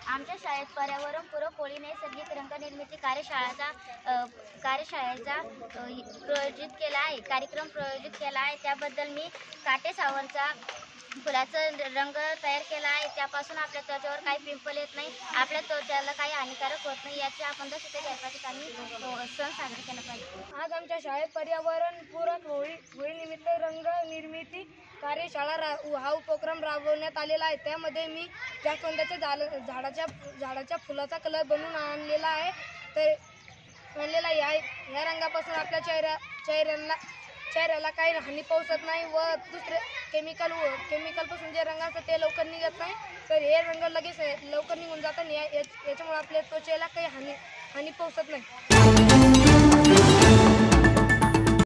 आमच्या शाळेत पर्यावरणपूरक होळी नैसर्गिक रंगनिर्मिती कार्यशाळेचा कार्यक्रम प्रयोजित केला आहे। त्याबद्दल मी काटे सावरचा फुलाचा रंग तयार केला आहे। त्यापासून आपल्या त्वचेवर काही पिंपल येत नाही, आपल्या त्वचेला काही हानिकारक होत नाही याची आपण दक्षता घ्यायसाठी आम्ही सण साजरा केला पाहिजे। आज आमच्या शाळेत पर्यावरणपूरक होळीनिमित्त रंग निर्मिती कार्यशाळा हा उपक्रम राबवण्यात आलेला आहे। त्यामध्ये मी जास्वंदाच्या झाडाच्या फुलाचा कलर बनवून आणलेला आहे। या रंगापासून आपल्या चेहऱ्याला काही हानी पोहोचत नाही व दुसरे केमिकलपासून जे रंग असतात ते लवकर निघत नाही, तर हे रंग लगेच लवकर निघून जातात। याच्यामुळे आपल्या त्वचेला काही हानी पोहोचत नाही।